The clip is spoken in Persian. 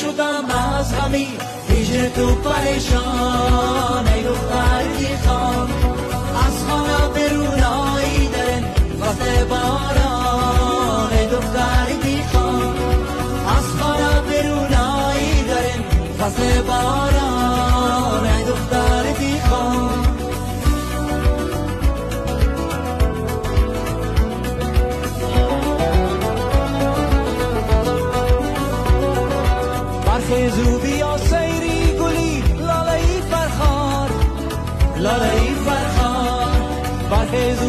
شدم از همین هجر تو پریشان. ای دختر خان از خانه برون آیدن وقت باران. ای دختر خان از خانه برون آیدن وقت باران. ای دختر خان برخیزو بیا سیری گلی لاله فرخار، لاله فرخار. برخیزو